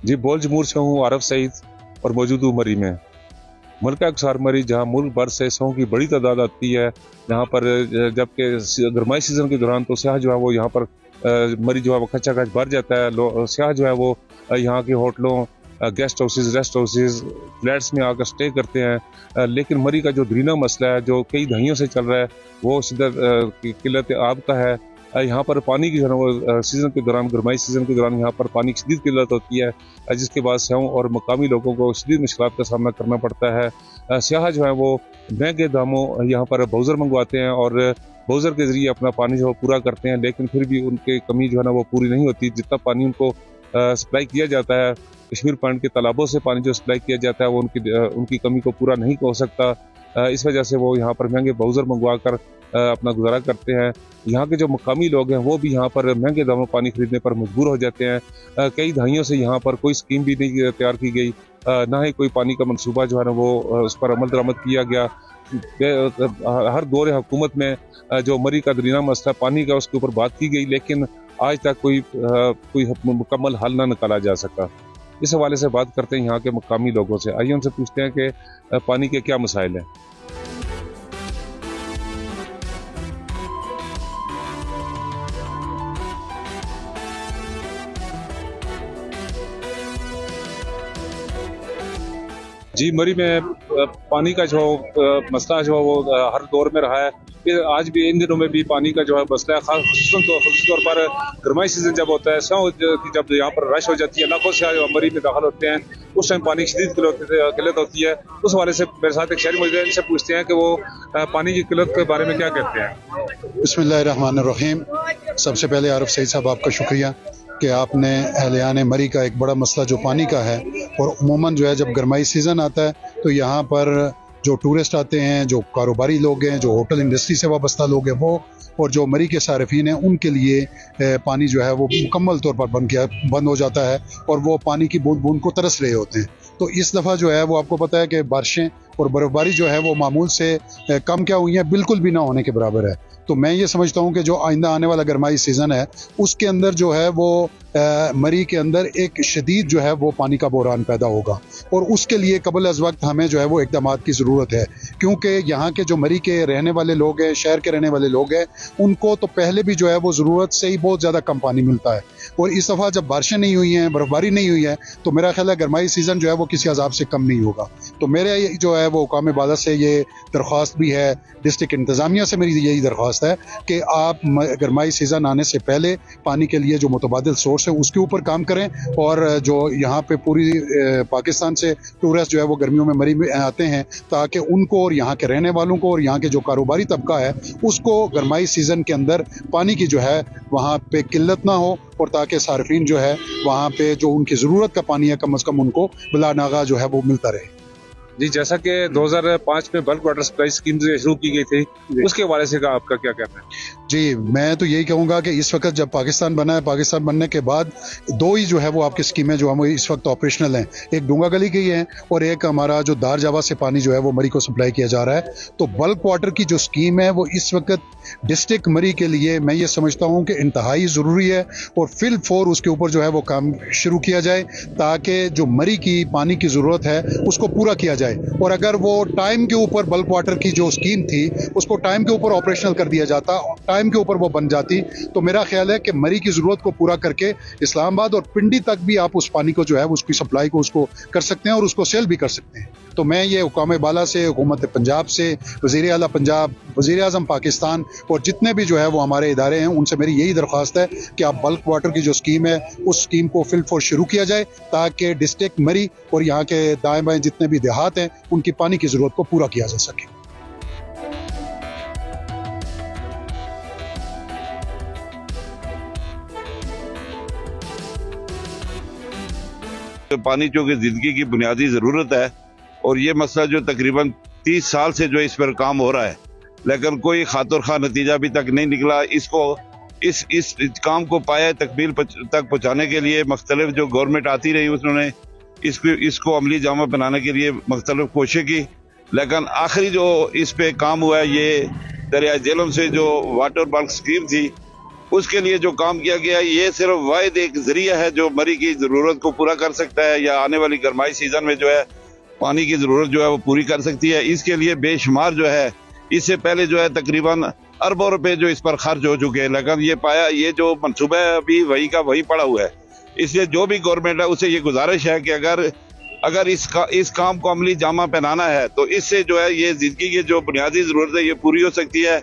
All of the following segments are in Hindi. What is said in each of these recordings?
जी, बोल-जमूर से हूँ आरफ सईद और मौजूद हूँ मरी में। मलका अक्सार मरी, जहाँ मुल्क भर से सौं की बड़ी तादाद आती है, यहाँ पर जबकि गर्माई सीज़न के दौरान तो स्याह जो है वो यहाँ पर मरी जो है वो खचाखच भर जाता है। स्याह जो है वो यहाँ के होटलों, guest houses, rest houses, flats में आकर स्टे करते हैं। लेकिन मरी का जो दरीना मसला है जो कई दहाइयों से चल रहा है वो शिद्दत किल्लत आब का है। यहाँ पर पानी की जो है वो सीज़न के दौरान, गर्माई सीज़न के दौरान यहाँ पर पानी की शदीद किल्लत होती है, जिसके बाद स्याहों और मकामी लोगों को शदीद मुश्किलात का सामना करना पड़ता है। स्याह जो है वो महंगे दामों यहाँ पर बाउज़र मंगवाते हैं और बाउज़र के ज़रिए अपना पानी जो है पूरा करते हैं, लेकिन फिर भी उनकी कमी जो है ना वो पूरी नहीं होती। जितना पानी उनको सप्लाई किया जाता है, कश्मीर पॉइंट के तालाबों से पानी जो सप्लाई किया जाता है वो उनकी कमी को पूरा नहीं हो सकता। इस वजह से वो यहाँ पर महंगे बाउज़र मंगवा कर अपना गुजारा करते हैं। यहाँ के जो मकामी लोग हैं वो भी यहाँ पर महंगे दामों पानी खरीदने पर मजबूर हो जाते हैं। कई दहाइयों से यहाँ पर कोई स्कीम भी नहीं तैयार की गई, ना ही कोई पानी का मंसूबा जो है ना वो उस पर अमल दरामद किया गया। हर दौर हुकूमत में जो मरी का दरीना मसला पानी का उसके ऊपर बात की गई, लेकिन आज तक कोई मुकम्मल हल ना निकाला जा सका। इस हवाले से बात करते हैं यहाँ के मकामी लोगों से। आइए उनसे पूछते हैं कि पानी के क्या मसाइल हैं। जी, मरी में पानी का जो मसला जो वो हर दौर में रहा है, फिर आज भी इन दिनों में भी पानी का जो है मसला है। खास तौर पर गर्माई सीजन जब होता है, जब यहाँ पर रश हो जाती है, लाखों से मरी में दाखिल होते हैं, उस टाइम पानी की शदीद किल्लत होती है। उस हवाले से मेरे साथ एक शहरी मौजूद है, इनसे पूछते हैं कि वो पानी की किल्लत के बारे में क्या कहते हैं। बिस्मिल्लाहिर्रहमानिर्रहीम। सबसे पहले आरिफ सईद साहब आपका शुक्रिया कि आपने अहलियान मरी का एक बड़ा मसला जो पानी का है, और उमूमन जो है जब गर्माई सीज़न आता है तो यहाँ पर जो टूरिस्ट आते हैं, जो कारोबारी लोग हैं, जो होटल इंडस्ट्री से वाबस्ता लोग हैं वो, और जो मरी के सारिफीन हैं, उनके लिए पानी जो है वो मुकम्मल तौर पर बंद हो जाता है और वो पानी की बूंद बूंद को तरस रहे होते हैं। तो इस दफ़ा जो है वो आपको पता है कि बारिशें और बर्फ़बारी जो है वो मामूल से कम क्या हुई हैं, बिल्कुल भी ना होने के बराबर है। तो मैं ये समझता हूँ कि जो आइंदा आने वाला गर्माई सीज़न है उसके अंदर जो है वो मरी के अंदर एक शदीद जो है वो पानी का बहरान पैदा होगा, और उसके लिए कबल अज़ वक्त हमें जो है वो इक़दाम की ज़रूरत है, क्योंकि यहाँ के जो मरी के रहने वाले लोग हैं, शहर के रहने वाले लोग हैं, उनको तो पहले भी जो है वो ज़रूरत से ही बहुत ज़्यादा कम पानी मिलता है, और इस दफ़ा जब बारिशें नहीं हुई हैं, बर्फ़बारी नहीं हुई है, तो मेरा ख्याल है गर्माई सीज़न जो है वो किसी अज़ाब से कम नहीं होगा। तो मेरे जो है वो हुकाम बाला से ये दरख्वास्त भी है, डिस्ट्रिक्ट इंतज़ामिया से मेरी यही दरख्वास्त है कि आप गर्माई सीज़न आने से पहले पानी के लिए जो मुतबादिल सोर्स है उसके ऊपर काम करें, और जो यहाँ पे पूरी पाकिस्तान से टूरिस्ट जो है वो गर्मियों में मरी में आते हैं, ताकि उनको और यहाँ के रहने वालों को और यहाँ के जो कारोबारी तबका है उसको गर्माई सीज़न के अंदर पानी की जो है वहाँ पे किल्लत ना हो, और ताकि सार्फिन जो है वहाँ पे जो उनकी ज़रूरत का पानी है कम अज़ कम उनको बिला नागा जो है वो मिलता रहे। जी, जैसा कि 2005 में बल्क वाटर सप्लाई स्कीम शुरू की गई थी, उसके हवाले से आपका क्या कहना है? जी, मैं तो यही कहूँगा कि इस वक्त जब पाकिस्तान बना है, पाकिस्तान बनने के बाद दो ही जो है वो आपकी स्कीमें जो हम इस वक्त ऑपरेशनल हैं, एक डूंगा गली की है और एक हमारा जो दार जावा से पानी जो है वो मरी को सप्लाई किया जा रहा है। तो बल्क वाटर की जो स्कीम है वो इस वक्त डिस्ट्रिक्ट मरी के लिए मैं ये समझता हूँ कि इंतहाई ज़रूरी है, और फिल फोर उसके ऊपर जो है वो काम शुरू किया जाए, ताकि जो मरी की पानी की ज़रूरत है उसको पूरा किया जाए। और अगर वो टाइम के ऊपर बल्क वाटर की जो स्कीम थी उसको टाइम के ऊपर ऑपरेशनल कर दिया जाता, टाइम के ऊपर वो बन जाती, तो मेरा ख्याल है कि मरी की ज़रूरत को पूरा करके इस्लामाबाद और पिंडी तक भी आप उस पानी को जो है उसकी सप्लाई को उसको कर सकते हैं और उसको सेल भी कर सकते हैं। तो मैं ये हुकाम बाला से, हुकूमत पंजाब से, वज़ीर आला पंजाब, वज़ीर आज़म पाकिस्तान और जितने भी जो है वो हमारे इदारे हैं उनसे मेरी यही दरख्वास्त है कि आप बल्क वाटर की जो स्कीम है उस स्कीम को फिल फोर शुरू किया जाए, ताकि डिस्ट्रिक्ट मरी और यहाँ के दाएं बाएं जितने भी देहात हैं उनकी पानी की ज़रूरत को पूरा किया जा सके। पानी चूँकि ज़िंदगी की बुनियादी ज़रूरत है, और ये मसला जो तकरीबन 30 साल से जो इस पर काम हो रहा है, लेकिन कोई खातिर खा नतीजा अभी तक नहीं निकला। इसको इस काम को पाया तकमील तक पहुँचाने के लिए मुख्तलिफ जो गवर्नमेंट आती रही उन्होंने इसको अमली जामा बनाने के लिए मुख्तलिफ कोशिश की, लेकिन आखिरी जो इस पे काम हुआ है ये दरिया झेलम से जो वाटर बल्क स्कीम थी उसके लिए जो काम किया गया ये सिर्फ वाहिद एक जरिया है जो मरी की जरूरत को पूरा कर सकता है या आने वाली गर्माई सीजन में जो है पानी की जरूरत जो है वो पूरी कर सकती है। इसके लिए बेशुमार जो है इससे पहले जो है तकरीबन अरबों रुपए जो इस पर खर्च हो चुके हैं, लेकिन ये जो मनसूबा है अभी वही का वही पड़ा हुआ है। इसलिए जो भी गवर्नमेंट है उसे ये गुजारिश है कि अगर इस काम को अमली जामा पहनाना है तो इससे जो है ये जिंदगी की जो बुनियादी जरूरत है ये पूरी हो सकती है।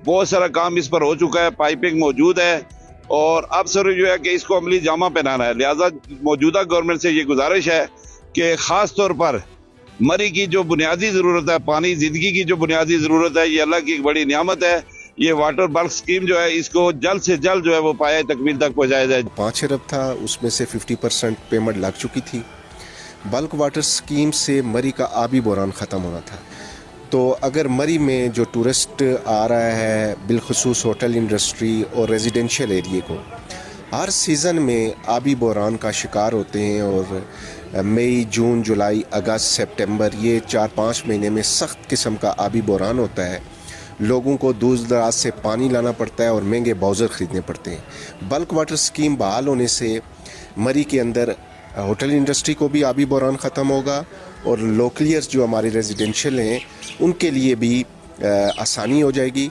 बहुत सारा काम इस पर हो चुका है, पाइपिंग मौजूद है और अब सर जो है कि इसको अमली जामा पहनाना है। लिहाजा मौजूदा गवर्नमेंट से ये गुजारिश है कि खास तौर पर मरी की जो बुनियादी जरूरत है, पानी जिंदगी की जो बुनियादी जरूरत है, ये अल्लाह की एक बड़ी नियामत है। ये वाटर बल्क स्कीम जो है इसको जल्द से जल्द जो है वो पाया तकमील तक पहुंचाया जाए। 5 अरब था, उसमें से 50% पेमेंट लग चुकी थी। बल्क वाटर स्कीम से मरी का आबी बहरान ख़त्म होना था। तो अगर मरी में जो टूरिस्ट आ रहा है, बिलखुसूस होटल इंडस्ट्री और रेजिडेंशियल एरिए को हर सीज़न में आबी बहरान का शिकार होते हैं और मई, जून, जुलाई, अगस्त, सितंबर ये 4-5 महीने में सख्त किस्म का आबी बहरान होता है। लोगों को दूर दराज से पानी लाना पड़ता है और महंगे बाउज़र ख़रीदने पड़ते हैं। बल्क वाटर स्कीम बहाल होने से मरी के अंदर होटल इंडस्ट्री को भी आबी बहरान ख़त्म होगा और लोकलियर्स जो हमारे रेजिडेंशियल हैं उनके लिए भी आसानी हो जाएगी।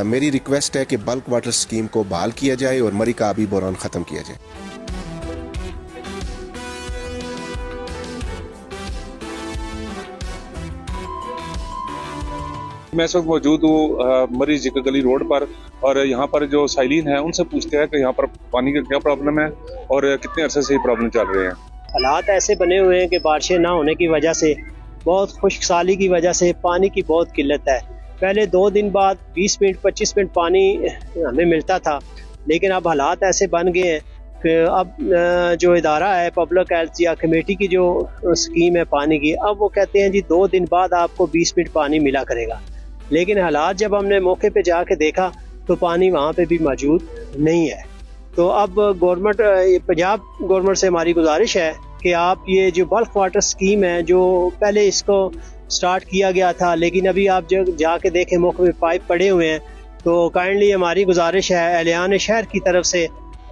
मेरी रिक्वेस्ट है कि बल्क वाटर स्कीम को बहाल किया जाए और मरी का आबी बहरान ख़त्म किया जाए। मैं इस वक्त मौजूद हूँ मरी जिक्र गली रोड पर और यहाँ पर जो साइलिन है उनसे पूछते हैं कि यहाँ पर पानी का क्या प्रॉब्लम है और कितने अरसे से ये प्रॉब्लम चल रहे हैं। हालात ऐसे बने हुए हैं कि बारिशें ना होने की वजह से, बहुत खुश्क साली की वजह से पानी की बहुत किल्लत है। पहले 2 दिन बाद 20 मिनट 25 मिनट पानी हमें मिलता था, लेकिन अब हालात ऐसे बन गए हैं कि अब जो इदारा है पब्लिक हेल्थ या कमेटी की जो स्कीम है पानी की, अब वो कहते हैं जी 2 दिन बाद आपको 20 मिनट पानी मिला करेगा। लेकिन हालात जब हमने मौके पे जाके देखा तो पानी वहाँ पे भी मौजूद नहीं है। तो अब गवर्नमेंट, पंजाब गवर्नमेंट से हमारी गुजारिश है कि आप ये जो बल्क वाटर स्कीम है जो पहले इसको स्टार्ट किया गया था, लेकिन अभी आप जब जाके देखें मौके पे पाइप पड़े हुए हैं, तो काइंडली हमारी गुजारिश है, एहलियान शहर की तरफ से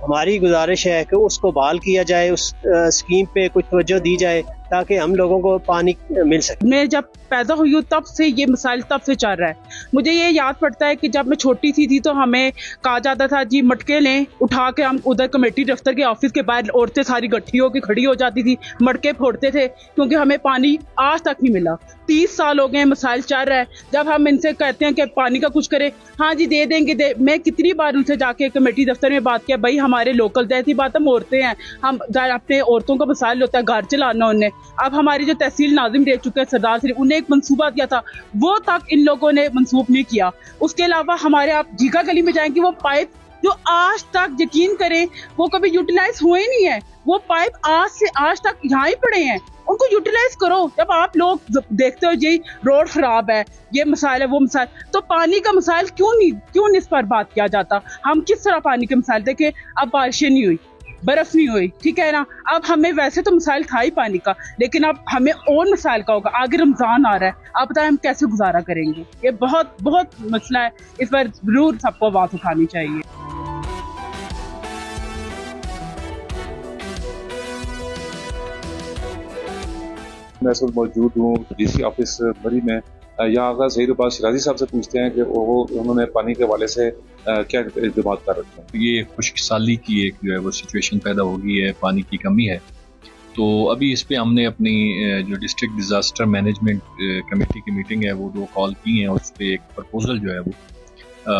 हमारी गुजारिश है कि उसको बहाल किया जाए, उस स्कीम पे कुछ तवज्जो दी जाए ताकि हम लोगों को पानी मिल सके। मैं जब पैदा हुई हूँ तब से ये मसाइल तब से चल रहा है। मुझे ये याद पड़ता है कि जब मैं छोटी सी थी तो हमें कहा जाता था जी मटके लें, उठा के हम उधर कमेटी दफ्तर के ऑफिस के बाहर औरतें सारी गट्ठी होकर खड़ी हो जाती थी, मटके फोड़ते थे क्योंकि हमें पानी आज तक नहीं मिला। 30 साल हो गए, मसाइल चल रहा है। जब हम इनसे कहते हैं कि पानी का कुछ करें, हाँ जी दे देंगे, मैं कितनी बार उनसे जाके कमेटी दफ्तर में बात किया, भाई हमारे लोकल जैसी बात, हम औरतें हैं, हम अपने औरतों का मसाइल होता है, घर चलाना उन्हें। अब हमारी जो तहसील नाजिम रह चुके हैं सरदार शरीफ, उन्हें एक मंसूबा दिया था, वो तक इन लोगों ने मंसूब नहीं किया। उसके अलावा हमारे आप झीका गली में जाएंगे, वो पाइप जो आज तक यकीन करें वो कभी यूटिलाइज हुए नहीं है, वो पाइप आज से आज तक यहाँ ही पड़े हैं, उनको यूटिलाइज करो। जब आप लोग देखते हो जी रोड खराब है, ये मसाइल है, वो मसाइल, तो पानी का मसाइल क्यों इस पर बात किया जाता। हम किस तरह पानी के मसाइल देखें, अब बारिशें नहीं हुई, बर्फ नहीं हुई, ठीक है ना, अब हमें वैसे तो मसाइल था ही पानी का, लेकिन अब हमें और मसाइल का होगा। आगे रमजान आ रहा है, आप बताएं हम कैसे गुजारा करेंगे। ये बहुत बहुत मसला है, इस पर जरूर सबको बात उठानी चाहिए। मैं इस वक्त मौजूद हूँ डीसी ऑफिस मरी में। यहाँ आगा सईद अब्बास शिराजी साहब से पूछते हैं कि उन्होंने पानी के हवाले से क्या इक़दाम कर रखे हैं। ये खुश्क साली की एक जो है वो सिचुएशन पैदा हो गई है, पानी की कमी है। तो अभी इस पे हमने अपनी जो डिस्ट्रिक्ट डिज़ास्टर मैनेजमेंट कमेटी की मीटिंग है वो 2 कॉल की हैं, और उस पर एक प्रपोजल जो है वो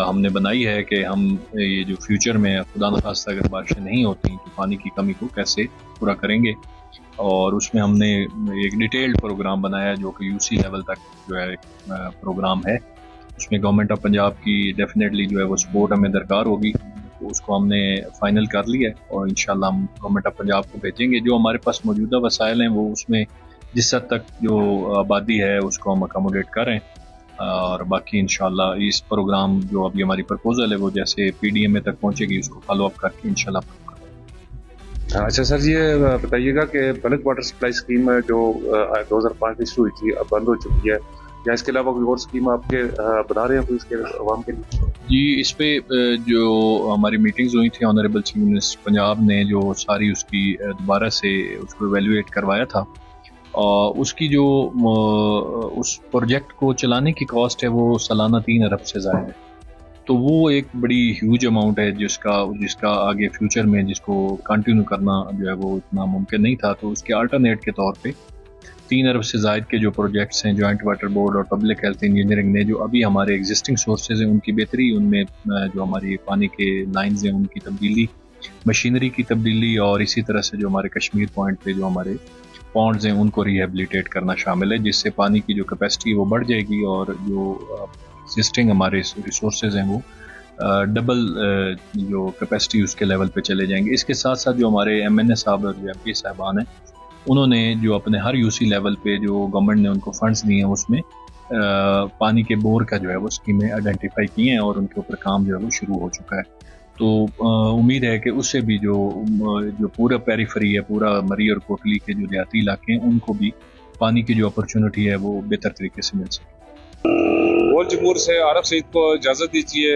हमने बनाई है कि हम ये जो फ्यूचर में खुदा न खास्ता अगर बारिशें नहीं होती तो पानी की कमी को कैसे पूरा करेंगे। और उसमें हमने एक डिटेल्ड प्रोग्राम बनाया जो कि यूसी लेवल तक जो है प्रोग्राम है। उसमें गवर्नमेंट ऑफ पंजाब की डेफिनेटली जो है वो सपोर्ट हमें दरकार होगी, तो उसको हमने फाइनल कर लिया है और इंशाल्लाह हम गवर्नमेंट ऑफ पंजाब को भेजेंगे। जो हमारे पास मौजूदा वसाइल हैं वो उसमें जिस हद तक जो आबादी है उसको हम अकोमोडेट करें, और बाकी इंशाल्लाह इस प्रोग्राम जो अभी हमारी प्रपोजल है वो जैसे PDMA तक पहुँचेगी उसको फॉलो अप करके इंशाल्लाह। अच्छा सर, ये बताइएगा कि बल्क वाटर सप्लाई स्कीम जो 2005 में शुरू हुई थी अब बंद हो चुकी है, या इसके अलावा कोई और स्कीम आपके बना रहे हैं कोई इसके अवाम के लिए? जी, इस पे जो हमारी मीटिंग्स हुई थी, ऑनरेबल चीफ मिनिस्टर पंजाब ने जो सारी उसकी दोबारा से उसको इवेल्युएट करवाया था, और उसकी जो उस प्रोजेक्ट को चलाने की कॉस्ट है वो सालाना 3 अरब से ज़्यादा है। तो वो एक बड़ी ह्यूज अमाउंट है जिसका आगे फ्यूचर में जिसको कंटिन्यू करना जो है वो इतना मुमकिन नहीं था। तो उसके अल्टरनेट के तौर पे 3 अरब से ज़ायद के जो प्रोजेक्ट्स हैं जॉइंट वाटर बोर्ड और पब्लिक हेल्थ इंजीनियरिंग ने जो अभी हमारे एग्जिस्टिंग सोर्सेज हैं उनकी बेहतरी, उनमें जो हमारी पानी के लाइंस हैं उनकी तब्दीली, मशीनरी की तब्दीली, और इसी तरह से जो हमारे कश्मीर पॉइंट पे जो हमारे पॉन्ड्स हैं उनको रिहेबिलिटेट करना शामिल है, जिससे पानी की जो कैपेसिटी वो बढ़ जाएगी और जो एग्जिस्टिंग हमारे रिसोर्सेज हैं वो डबल जो कैपेसिटी उसके लेवल पे चले जाएंगे। इसके साथ साथ जो हमारे MNA साहब और MP साहबान हैं उन्होंने जो अपने हर UC लेवल पे जो गवर्नमेंट ने उनको फंड्स दिए हैं उसमें पानी के बोर का जो है वो स्कीमें आइडेंटिफाई की हैं और उनके ऊपर काम जो है वो शुरू हो चुका है। तो उम्मीद है कि उससे भी जो पूरा पेरिफेरी है, पूरा मरी और कोटली के जो देहाती इलाके हैं उनको भी पानी की जो अपॉर्चुनिटी है वो बेहतर तरीके से मिल सके। वोल जमूर से आरफ सईद को इजाज़त दीजिए।